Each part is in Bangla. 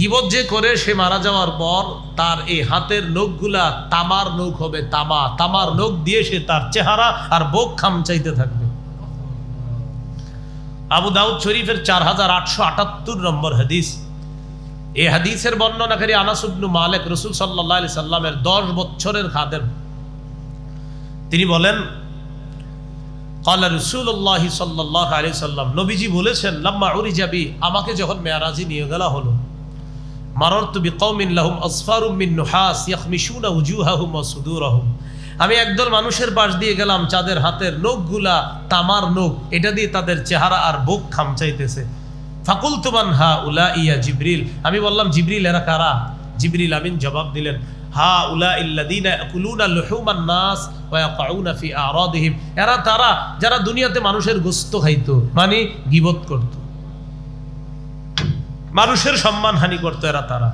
গীবত যে করে সে মারা যাওয়ার পর তার এই হাতের নখগুলা তামার নখ হবে, তামার নখ দিয়ে সে তার চেহারা আর বুক খামচাইতে থাকবে। আবু দাউদ শরীফের 4878 নম্বর হাদিস। এই হাদিসের বর্ণনাকারী আনাস ইবনে মালিক রাসূল সাল্লাল্লাহু আলাইহি সাল্লামের 10 বছরের খাদেম। তিনি বলেন, ক্বালা রাসূলুল্লাহ সাল্লাল্লাহু আলাইহি সাল্লাম, নবীজি বলেছেন, লাম্মা উরিজা বি, আমাকে যখন মেরাজে নিয়ে গেলা হলো, মারারতু বিকওমিন লাহুম আসফারুম মিন নুহাস ইয়াখমিশুনা উজুহাহুম ওয়া সুদুরহুম, আমি একদল মানুষের পাশ দিয়ে গেলাম যাদের হাতের নখগুলা তামার নখ, এটা দিয়ে তাদের চেহারা আর বুক খামচাইতেছে। ফাকুলতু মান হাউলা ইয়া জিবরিল, আমি বললাম জিবরিল এরা কারা? জিবরিল আমিন জবাব দিলেন, হাউলা ইল্লাযিনা ইয়াকুলুনা লুহুমান নাস ওয়া ইয়াকাউনা ফি আরাদিহিম, এরা তারা যারা দুনিয়াতে মানুষের গোশত খাইতো, মানে গীবত করত, মানুষের সম্মানহানি করতো, এরা তারা।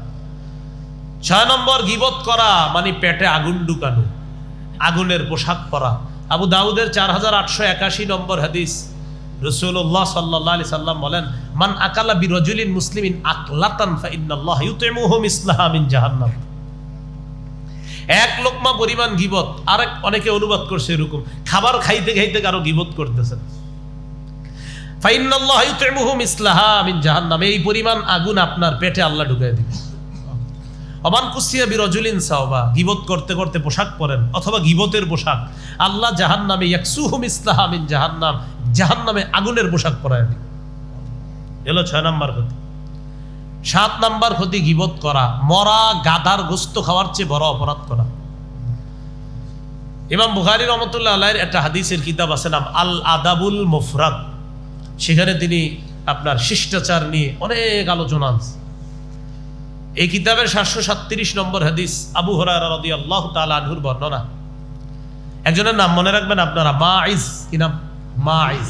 6 নম্বর, গীবত করা মানে পেটে আগুন ঢুকানো, আগুনের পোশাক পরা। আবু দাউদের 4881 নম্বর হাদিস, রাসূলুল্লাহ সাল্লাল্লাহু আলাইহি সাল্লাম বলেন, মান আকালা বিরাজুলিন মুসলিমিন আকলাতান ফাইন্নাল্লাহ ইউতিমুহু মিসলাহা মিন জাহান্নাম। এক লোকমা পরিমাণ গীবত, আরেক অনেকে অনুবাদ করছে এরকম, খাবার খাইতে খাইতে কারো গীবত করতেছেন, ফাইন্নাল্লাহ ইউতিমুহু মিসলাহা মিন জাহান্নাম, এই পরিমাণ আগুন আপনার পেটে আল্লাহ ঢুকায় দিবে। অমান কুসিয়া বিরাজুলিন সাওবা, গীবত করতে করতে পোশাক পরেন অথবা গীবতের পোশাক, আল্লাহ জাহান্নামে ইয়াকসুহু মিসলাহা মিন জাহান্নাম, জাহান্নামে আগুনের পোশাক পরায় দিবে। এলো 6 নম্বর ক্ষতি। 7 নম্বর ক্ষতি, গীবত করা, মরা গাধার গোশত খাওয়ার চেয়ে বড় অপরাধ করা। ইমাম বুখারী রাহমাতুল্লাহ আলাইহির একটা হাদিসের কিতাব আছে নাম আল আদাবুল মুফরাদ, সেখানে তিনি আপনার শিষ্টাচার নিয়ে অনেক আলোচনা আছে। এই কিতাবের 737 নম্বর হাদিস, আবু হুরায়রা রাদিয়াল্লাহু তাআলা আনহুর বর্ণনা। একজনের নাম মনে রাখবেন আপনারা, মাইজ। কি নাম? মাইজ।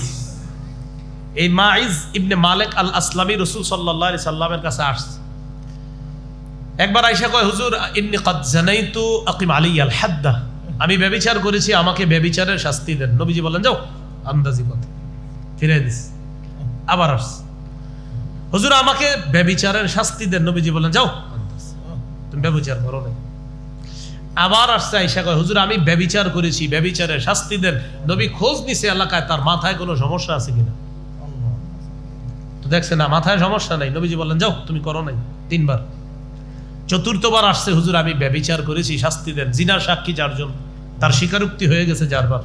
এই মাইজ ইবনে মালিক আল আসলামী রাসূল সাল্লাল্লাহু আলাইহি সাল্লামের কাছে আসছে। একবার আয়েশা কয়, হুজুর ইন্নী ক্বাদ জানাইতু আকিম আলাইয়াল হাদ্দা, আমি ব্যভিচার করেছি, আমাকে ব্যভিচারের শাস্তি দেন। নবীজি বলেন, যাও। আন্দাজি কথা ফিরে দিস। আবার আসছে, হুজুর আমাকে ব্যভিচারের শাস্তি দেন। নবীজি বলেন, যাও, তুমি ব্যভিচার করো না। আবার আসছে, আয়েশা কয়, হুজুর আমি ব্যভিচার করেছি, ব্যভিচারের শাস্তি দেন। নবী খোঁজ নিছে এলাকায় তার মাথায় কোনো সমস্যা আছে কিনা। তো দেখছে না, মাথায় সমস্যা নাই। নবীজি বললেন, যাও, তুমি করো নাই। 3 বার। 4র্থবার আসছে, হুজুর আমি ব্যভিচার করেছি, শাস্তি দেন। জিনার সাক্ষী 4 জন, তার স্বীকারোক্তি হয়ে গেছে 4 বার।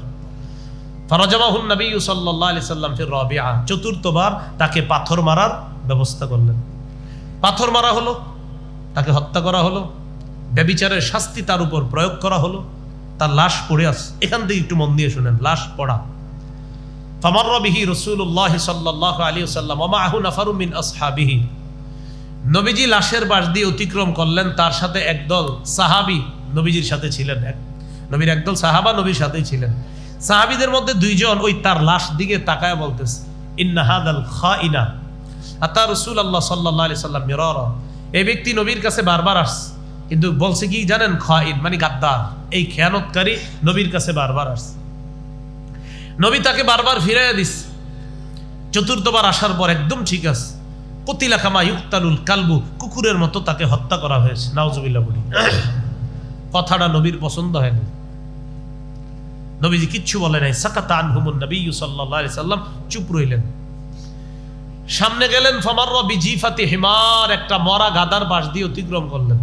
ফারাজামাহুন নবী সাল্লাল্লাহু আলাইহি সাল্লাম ফির রাবিআ, 4র্থবার তাকে পাথর মারার ব্যবস্থা করলেন। পাথর মারা হলো, তাকে হত্যা করা হলো, ব্যভিচারের শাস্তি তার উপর প্রয়োগ করা হলো, তার লাশ পড়ে আছে। এখান থেকে একটু মন দিয়ে শুনেন, লাশ পড়া। ফামাররা বিহি রাসূলুল্লাহ সাল্লাল্লাহু আলাইহি ওয়াসাল্লাম ওয়া মাআহু নাফারুম মিন আসহাবিহি, নবীজি লাশের পাশ দিয়ে অতিক্রম করলেন, তার সাথে একদল সাহাবী নবীজির সাথে ছিলেন। নবীর একদল সাহাবা নবীর সাথেই ছিলেন। সাহাবীদের মধ্যে 2 জন ওই তার লাশ দিকে তাকায় বলতেছে, ইন্না হাদাল খাইনা আতা রাসূলুল্লাহ সাল্লাল্লাহু আলাইহি সাল্লাম মিরারা, এই ব্যক্তি নবীর কাছে বারবার আসছে, কিন্তু বলছে কি জানেন, খাইন মানে গাদ্দার, এই খেয়ানতকারী নবীর কাছে বারবার আসছে। নবী তাকে বারবার ফিরাইয়া দিস। 4র্থবার আসার পর একদম ঠিক আছে। কুতিলা কামা ইউক্তালুল কালবু, কুকুরের মতো তাকে হত্যা করা হয়েছে। নাউজুবিল্লাহ বলি। কথাটা নবীর পছন্দ হয়নি। নবীজি কিচ্ছু বলে নাই। সাকাতা আনহুমুন নবী সাল্লাল্লাহু আলাইহি সাল্লাম, চুপ রইলেন। সামনে গেলেন, ফামাররা বিজিফাতি হিমার, একটা মরা গাধার পাশ দিয়ে অতিক্রম করলেন।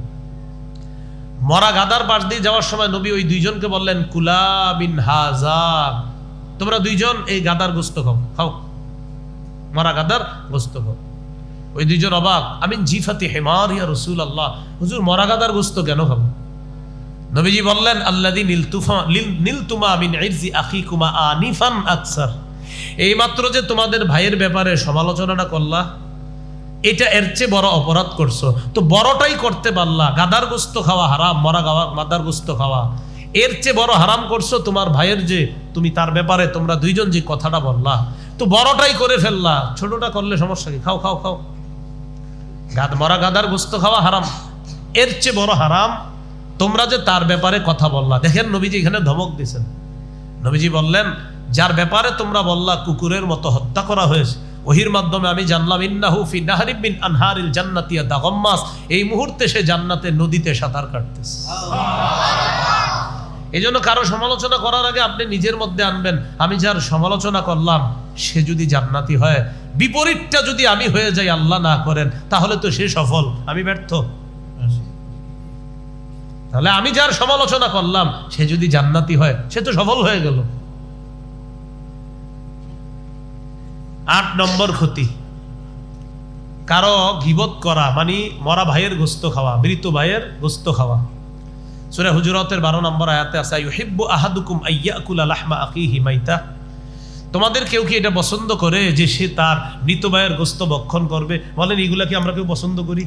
মরা গাধার পাশ দিয়ে যাওয়ার সময় নবী ওই 2 জনকে বললেন, কুলা মিন হাযা, তোমরা 2 জন এই গাধার গোশত খাও, খাও, মরা গাধার গোশত খাও। ওই 2 জন অবাক, আমিন জিফাতি হিমার ইয়া রাসূলুল্লাহ, হুজুর মরা গাধার গোশত কেন খাবো? নবীজি বললেন, আল্লাযী নিলতুমা মিন ইরজি আখিকুমা আনিফান আকসার, এই মাত্র যে তোমাদের ভাইয়ের ব্যাপারে সমালোচনাটা করলা, এটা এর চেয়ে বড় অপরাধ করছো। তো বড়টাই করতে পারলা, গাধার গোশত খাওয়া হারাম, মরা গাধার গোশত খাওয়া, এর চেয়ে বড় হারাম করছো তোমার ভাইয়ের, যে তুমি তার ব্যাপারে তোমরা 2 জন যে কথাটা বললা, তো বড়টাই করে ফেললা, ছোটটা করলে সমস্যা কি? খাও খাও খাও। মরা গাধার গোশত খাওয়া হারাম, এর চেয়ে বড় হারাম তোমরা যে তার ব্যাপারে কথা বললা। দেখেন নবীজি এখানে ধমক দিয়েছেন। নবীজি বললেন, যার ব্যাপারে তোমরা বললা কুকুরের মতো হত্যা করা হয়েছে, ওহির মাধ্যমে আমি জানলাম ইন্নাহু ফি নাহরিম মিন আনহারিল জান্নাতি ইয়াতাগাম্মাস, এই মুহূর্তে সে জান্নাতের নদীতে সাঁতার কাটতেছে। এই জন্য কারো সমালোচনা করার আগে আপনি নিজের মধ্যে আনবেন, আমি যার সমালোচনা করলাম সে যদি জান্নাতি হয়, বিপরীতটা যদি আমি হয়ে যাই আল্লাহ না করেন, তাহলে তো সে সফল, আমি ব্যর্থ। তাহলে আমি যার সমালোচনা করলাম সে যদি জান্নাতি হয়, সে তো সফল হয়ে গেল। 8 নম্বর ক্ষতি, কারো গীবত করা, মানে মরা ভাইয়ের গোস্ত খাওয়া, মৃত ভাইয়ের গোস্ত খাওয়া। সূরা হুজুরাতের 12 নম্বর আয়াতে আছে, ইউহিব্বু আহাদুকুম আইয়াকুলা লাহমা আখিহি মাইতা, তোমাদের কেউ কি এটা পছন্দ করে যে সে তার মৃত ভাইয়ের গোস্ত ভক্ষণ করবে? বলেন এগুলা কি আমরা কেউ পছন্দ করি?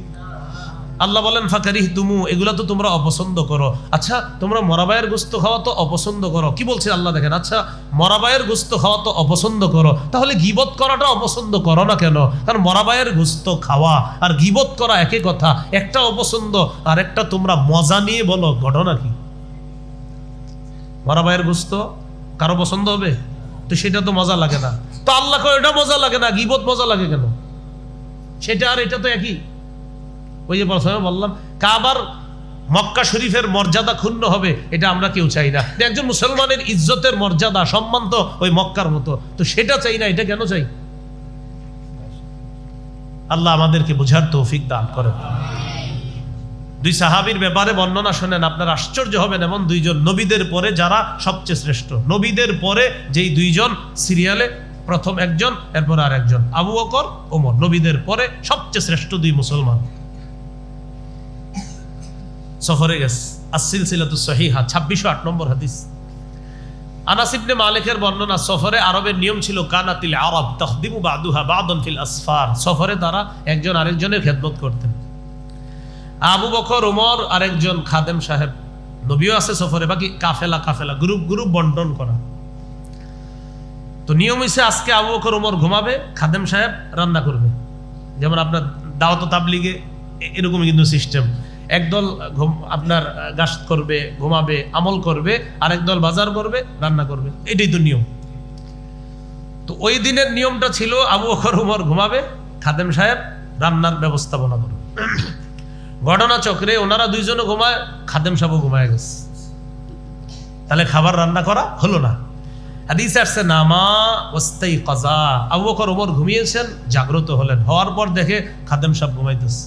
আল্লাহ বলেন ফাকারিহতুমু, এগুলা তো তোমরা অপছন্দ করো। আচ্ছা, তোমরা মরা ভাইয়ের গোস্ত খাওয়া তো অপছন্দ করো, কি বলছে আল্লাহ দেখেন, আচ্ছা মরা ভাইয়ের গোস্ত খাওয়া তো অপছন্দ করো, তাহলে গীবত করাটা অপছন্দ করো না কেন? কারণ মরা ভাইয়ের গোস্ত খাওয়া আর গীবত করা একই কথা, একটা অপছন্দ আর একটা তোমরা মজা নিয়ে বলো, ঘটনা কি? মরা ভাইয়ের গোস্ত কারো পছন্দ হবে? তো সেটা তো মজা লাগে না। তো আল্লাহ কয় এটা মজা লাগে না, গীবত মজা লাগে কেন? সেটা আর এটা তো একই। ওই যে প্রথমে বললাম, কাবার মক্কা শরীফের মর্যাদা ক্ষুণ্ণ হবে, এটা আমরা কেউ চাই না। একজন মুসলমানের ইজ্জতের মর্যাদা সম্মান তো ওই মক্কার মতো, তো সেটা চাই না, এটা কেন চাই? আল্লাহ আমাদেরকে বুঝার তৌফিক দান করেন। 2 সাহাবীর ব্যাপারে বর্ণনা শোনেন, আপনার আশ্চর্য হবেন, এমন 2 জন নবীদের পরে যারা সবচেয়ে শ্রেষ্ঠ, নবীদের পরে যেই 2 জন সিরিয়ালে, প্রথম একজন এরপর আর একজন, আবু বকর ওমর, নবীদের পরে সবচেয়ে শ্রেষ্ঠ 2 মুসলমান। সফরে গেছে, আস-সিলসিলাতুস সহিহা 2608 নম্বর হাদিস। আনাস ইবনে মালিকের বর্ণনা, সফরে আরবের নিয়ম ছিল, কানাতিল আরব তাখদিমু বাদুহা বাদান ফিল আসফার, সফরে তারা একজন আরেকজনের খেদমত করতেন। আবু বকর ওমর আরেকজন খাদেম সাহেব, নবীও আছে সফরে, বাকি কাফেলা কাফেলা গ্রুপ গ্রুপ বন্টন করা। তো নিয়ম হইছে আজকে আবু বকর ওমর ঘুমাবে, খাদেম সাহেব রান্না করবে। যেমন আপনার দাওয়াত তাবলিগে এরকমই কিন্তু সিস্টেম, একদল আপনার গাশত করবে, ঘুমাবে, আমল করবে, আরেক দল বাজার করবে, রান্না করবে, এটাই তো নিয়ম। তো ওই দিনের নিয়মটা ছিল আবু বকর ওমর ঘুমাবে, খাদেম সাহেব রান্নার ব্যবস্থাপনা করবে। ঘটনা চক্রে ওনারা 2 জনও ঘুমায়, খাদেম সাহেবও ঘুমায় গেছে, তাহলে খাবার রান্না করা হলো না। হাদিসে আসছে নামা ওয়াস্তাইকাযা, আবু বকর ওমর ঘুমিয়েছেন, জাগ্রত হলেন, হওয়ার পর দেখে খাদেম সাহেব ঘুমাইতেছে।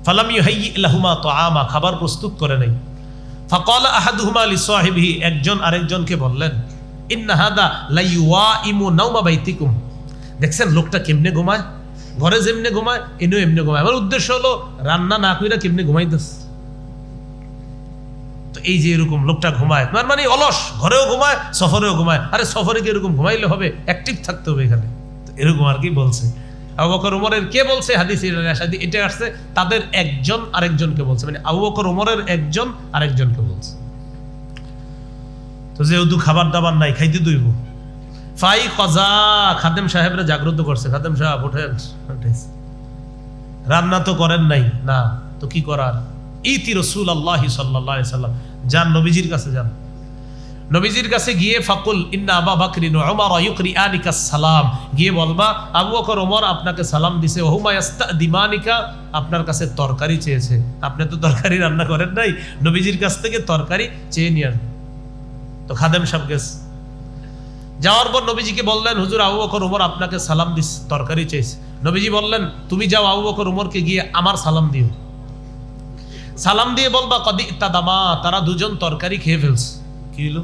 ফালাম ইউহাইয়ি লাহুমা তাআমা, খাবার প্রস্তুত করে নাই। ফাকালা আহাদুহুমা লিসাহিবিহি, একজন আরেকজনকে বললেন, ইন্না হাদা লা ইউয়াইমু নাওমা বাইতিকুম, দেখছেন লোকটা কেমনে ঘুমায়, ঘরে যেমনে ঘুমায় এনেও এমনি ঘুমায়। আমার উদ্দেশ্য হলো রান্না না কইরা কেমনে ঘুমাইতেছে। তো এই যে এরকম লোকটা ঘুমায়, মানে অলস, ঘরেও ঘুমায় সফরেও ঘুমায়। আরে সফরে কি এরকম ঘুমাইলে হবে? অ্যাক্টিভ থাকতে হবে এখানে। তো এরকম আর কি বলছে আবু বকর ওমরের, কে বলছে হাদিসে এটা আসছে, তাদের একজন আরেকজনকে বলছে, মানে আবু বকর ওমরের একজন আরেকজনকে বলছে। তো যেহেতু খাবার দাবার নাই, খাইতে দইব, ফাই কজা, খাদেম সাহেবরা জাগ্রত করছে, খাদেম সাহেব ওঠেন, রান্না তো করেন নাই, না তো কি করার, ইতি রাসূলুল্লাহি সাল্লাল্লাহু আলাইহি সাল্লাম, যান নবীজির কাছে যান। নবীজির কাছে গিয়ে ফাকুল ইন্না আবা বকরিন ওয়া উমর ইউকরিআনিকা সালাম, গিয়ে বলবা আবু বকর ওমর আপনাকে সালাম দিছে, ওহুমা ইস্তাদিমানিকা, আপনার কাছে তরকারি চেয়েছে, আপনি তো তরকারি রান্না করেন নাই, নবীজির কাছ থেকে তরকারি চেয়ে নিয়ে। তো খাদেম সাহেব গেছে, যাওয়ার পর নবীজিকে বললেন, হুজুর আবু বকর ওমর আপনাকে সালাম দিস, তরকারি চেয়েছে। নবীজি বললেন, তুমি যাও আবু বকর ওমরকে গিয়ে আমার সালাম দিও, সালাম দিয়ে বলবা কদি ইত্তাদামা, তারা 2 জন তরকারি খেয়ে ফেলছে। কি হলো?